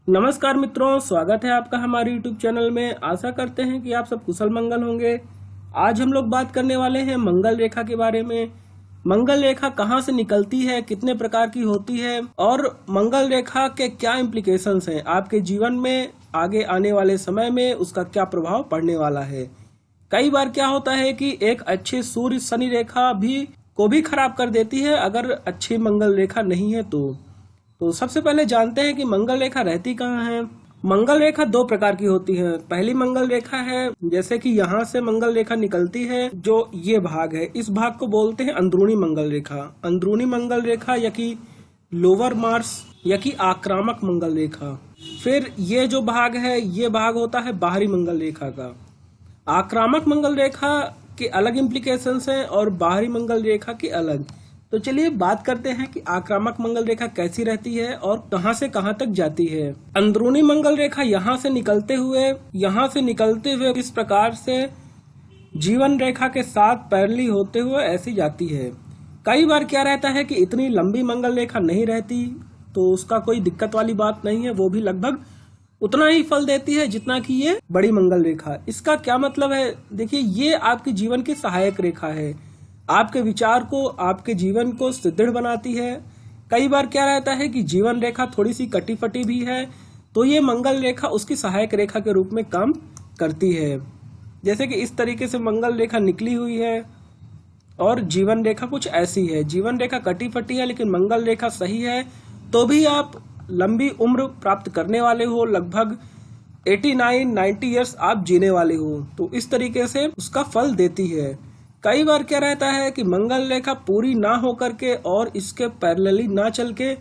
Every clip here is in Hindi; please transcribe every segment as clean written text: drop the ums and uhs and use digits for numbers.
नमस्कार मित्रों, स्वागत है आपका हमारे YouTube चैनल में। आशा करते हैं कि आप सब कुशल मंगल होंगे। आज हम लोग बात करने वाले हैं मंगल रेखा के बारे में। मंगल रेखा कहाँ से निकलती है, कितने प्रकार की होती है और मंगल रेखा के क्या इम्प्लीकेशंस हैं आपके जीवन में, आगे आने वाले समय में उसका क्या प्रभाव पड़ने वाला है। कई बार क्या होता है कि एक अच्छी सूर्य शनि रेखा को भी खराब कर देती है अगर अच्छी मंगल रेखा नहीं है तो सबसे पहले जानते हैं कि मंगल रेखा रहती कहाँ है। मंगल रेखा दो प्रकार की होती है। पहली मंगल रेखा है जैसे कि यहाँ से मंगल रेखा निकलती है, जो ये भाग है, इस भाग को बोलते हैं अंदरूनी मंगल रेखा। अंदरूनी मंगल रेखा या कि लोअर मार्स या कि आक्रामक मंगल रेखा। फिर ये जो भाग है, ये भाग होता है बाहरी मंगल रेखा का। आक्रामक मंगल रेखा के अलग इम्प्लीकेशंस हैं और बाहरी मंगल रेखा के अलग। तो चलिए बात करते हैं कि आक्रामक मंगल रेखा कैसी रहती है और कहां से कहां तक जाती है। अंदरूनी मंगल रेखा यहाँ से निकलते हुए इस प्रकार से जीवन रेखा के साथ पैरेलल होते हुए ऐसी जाती है। कई बार क्या रहता है कि इतनी लंबी मंगल रेखा नहीं रहती, तो उसका कोई दिक्कत वाली बात नहीं है, वो भी लगभग उतना ही फल देती है जितना कि ये बड़ी मंगल रेखा। इसका क्या मतलब है, देखिए, ये आपके जीवन की सहायक रेखा है, आपके विचार को, आपके जीवन को सुदृढ़ बनाती है। कई बार क्या रहता है कि जीवन रेखा थोड़ी सी कटी फटी भी है, तो ये मंगल रेखा उसकी सहायक रेखा के रूप में काम करती है। जैसे कि इस तरीके से मंगल रेखा निकली हुई है और जीवन रेखा कुछ ऐसी है। जीवन रेखा कटी फटी है लेकिन मंगल रेखा सही है, तो भी आप लंबी उम्र प्राप्त करने वाले हो, लगभग 89-90 ईयर्स आप जीने वाले हो। तो इस तरीके से उसका फल देती है। कई बार क्या रहता है कि मंगल रेखा पूरी ना होकर के और इसके पैरेलली ना चल के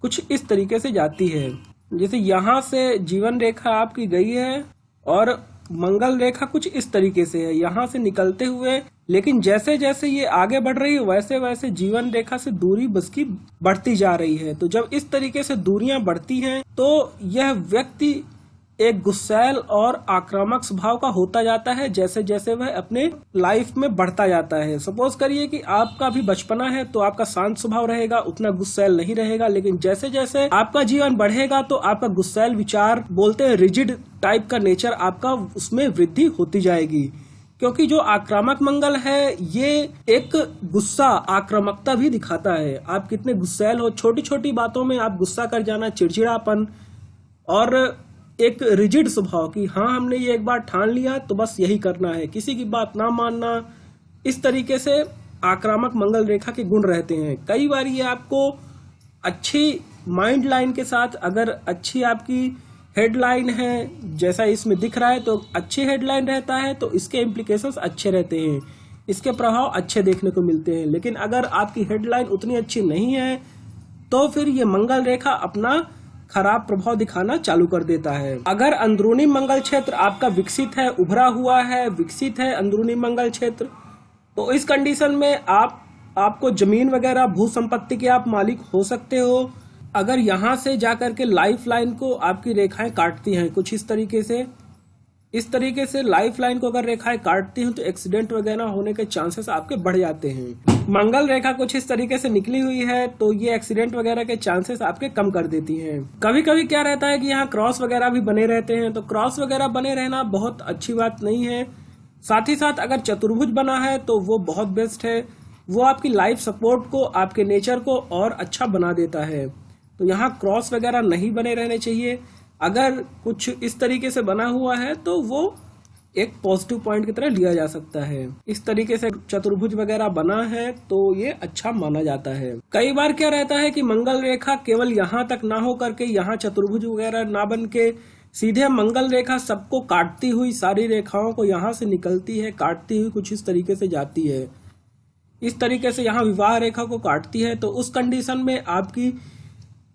कुछ इस तरीके से जाती है। जैसे यहाँ से जीवन रेखा आपकी गई है और मंगल रेखा कुछ इस तरीके से है, यहाँ से निकलते हुए, लेकिन जैसे जैसे ये आगे बढ़ रही है वैसे वैसे जीवन रेखा से दूरी बस की बढ़ती जा रही है। तो जब इस तरीके से दूरियां बढ़ती हैं तो यह व्यक्ति एक गुस्सैल और आक्रामक स्वभाव का होता जाता है जैसे जैसे वह अपने लाइफ में बढ़ता जाता है। सपोज करिए कि आपका भी बचपना है तो आपका शांत स्वभाव रहेगा, उतना गुस्सैल नहीं रहेगा, लेकिन जैसे जैसे आपका जीवन बढ़ेगा तो आपका गुस्सैल विचार, बोलते हैं रिजिड टाइप का नेचर, आपका उसमें वृद्धि होती जाएगी। क्योंकि जो आक्रामक मंगल है ये एक गुस्सा, आक्रामकता भी दिखाता है। आप कितने गुस्सैल हो, छोटी छोटी बातों में आप गुस्सा कर जाना, चिड़चिड़ापन और एक रिजिड स्वभाव की हाँ हमने ये एक बार ठान लिया तो बस यही करना है, किसी की बात ना मानना, इस तरीके से आक्रामक मंगल रेखा के गुण रहते हैं। कई बार ये आपको अच्छी माइंड लाइन के साथ, अगर अच्छी आपकी हेडलाइन है जैसा इसमें दिख रहा है तो अच्छी हेडलाइन रहता है तो इसके इम्प्लीकेशंस अच्छे रहते हैं, इसके प्रभाव अच्छे देखने को मिलते हैं। लेकिन अगर आपकी हेडलाइन उतनी अच्छी नहीं है तो फिर ये मंगल रेखा अपना खराब प्रभाव दिखाना चालू कर देता है। अगर अंदरूनी मंगल क्षेत्र आपका विकसित है, उभरा हुआ है, विकसित है अंदरूनी मंगल क्षेत्र, तो इस कंडीशन में आपको जमीन वगैरह, भू संपत्ति के आप मालिक हो सकते हो। अगर यहाँ से जाकर के लाइफ लाइन को आपकी रेखाएं काटती हैं कुछ इस तरीके से लाइफ लाइन को अगर रेखाएं काटती हैं तो एक्सीडेंट वगैरह होने के चांसेस आपके बढ़ जाते हैं। मंगल रेखा कुछ इस तरीके से निकली हुई है तो ये एक्सीडेंट वगैरह के चांसेस आपके कम कर देती हैं। कभी कभी क्या रहता है कि यहाँ क्रॉस वगैरह भी बने रहते हैं, तो क्रॉस वगैरह बने रहना बहुत अच्छी बात नहीं है। साथ ही साथ अगर चतुर्भुज बना है तो वो बहुत बेस्ट है, वो आपकी लाइफ सपोर्ट को, आपके नेचर को और अच्छा बना देता है। तो यहाँ क्रॉस वगैरह नहीं बने रहने चाहिए। अगर कुछ इस तरीके से बना हुआ है तो वो एक पॉजिटिव पॉइंट की तरह लिया जा सकता है। इस तरीके से चतुर्भुज वगैरह बना है तो ये अच्छा माना जाता है। कई बार क्या रहता है कि मंगल रेखा केवल यहाँ तक ना हो करके, यहाँ चतुर्भुज वगैरह ना बन के सीधे मंगल रेखा सबको काटती हुई, सारी रेखाओं को यहाँ से निकलती है, काटती हुई कुछ इस तरीके से जाती है। इस तरीके से यहाँ विवाह रेखा को काटती है, तो उस कंडीशन में आपकी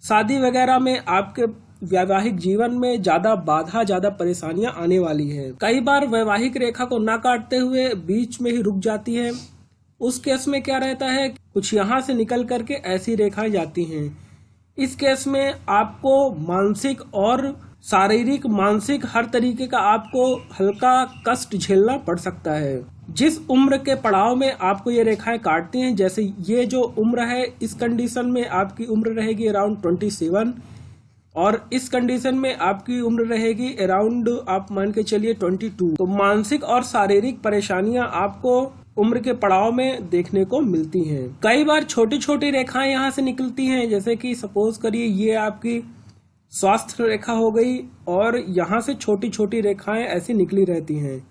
शादी वगैरह में, आपके वैवाहिक जीवन में ज्यादा बाधा, ज्यादा परेशानियां आने वाली है। कई बार वैवाहिक रेखा को ना काटते हुए बीच में ही रुक जाती है। उस केस में क्या रहता है, कुछ यहाँ से निकल करके ऐसी रेखाएं जाती हैं। इस केस में आपको मानसिक और शारीरिक, मानसिक हर तरीके का आपको हल्का कष्ट झेलना पड़ सकता है। जिस उम्र के पड़ाव में आपको ये रेखाएं काटती हैं, जैसे ये जो उम्र है, इस कंडीशन में आपकी उम्र रहेगी अराउंड 27, और इस कंडीशन में आपकी उम्र रहेगी अराउंड, आप मान के चलिए 22। तो मानसिक और शारीरिक परेशानियां आपको उम्र के पड़ाव में देखने को मिलती हैं। कई बार छोटी छोटी रेखाएं यहाँ से निकलती हैं, जैसे कि सपोज करिए ये आपकी स्वास्थ्य रेखा हो गई और यहाँ से छोटी छोटी रेखाएं ऐसी निकली रहती हैं।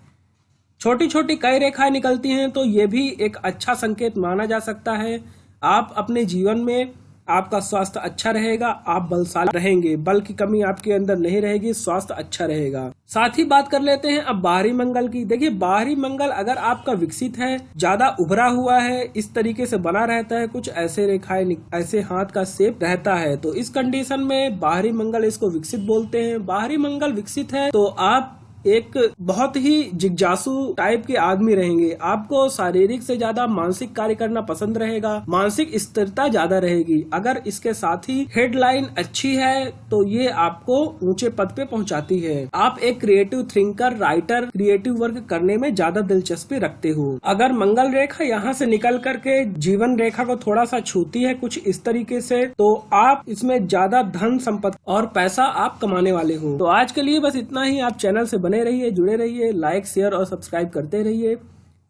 छोटी छोटी कई रेखाएं निकलती हैं तो ये भी एक अच्छा संकेत माना जा सकता है। आप अपने जीवन में, आपका स्वास्थ्य अच्छा रहेगा, आप बलशाली रहेंगे, बल की कमी आपके अंदर नहीं रहेगी, स्वास्थ्य अच्छा रहेगा। साथ ही बात कर लेते हैं अब बाहरी मंगल की। देखिए बाहरी मंगल अगर आपका विकसित है, ज्यादा उभरा हुआ है, इस तरीके से बना रहता है, कुछ ऐसे रेखाएं, ऐसे हाथ का शेप रहता है, तो इस कंडीशन में बाहरी मंगल, इसको विकसित बोलते हैं। बाहरी मंगल विकसित है तो आप एक बहुत ही जिज्ञासु टाइप के आदमी रहेंगे। आपको शारीरिक से ज्यादा मानसिक कार्य करना पसंद रहेगा, मानसिक स्थिरता ज्यादा रहेगी। अगर इसके साथ ही हेडलाइन अच्छी है तो ये आपको ऊंचे पद पे पहुंचाती है। आप एक creative thinker, writer, creative work करने में ज्यादा दिलचस्पी रखते हो। अगर मंगल रेखा यहाँ से निकल करके जीवन रेखा को थोड़ा सा छूती है कुछ इस तरीके से, तो आप इसमें ज्यादा धन संपत्ति और पैसा आप कमाने वाले हो। तो आज के लिए बस इतना ही। आप चैनल से बने रहिए, जुड़े रहिए, लाइक, शेयर और सब्सक्राइब करते रहिए।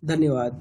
धन्यवाद।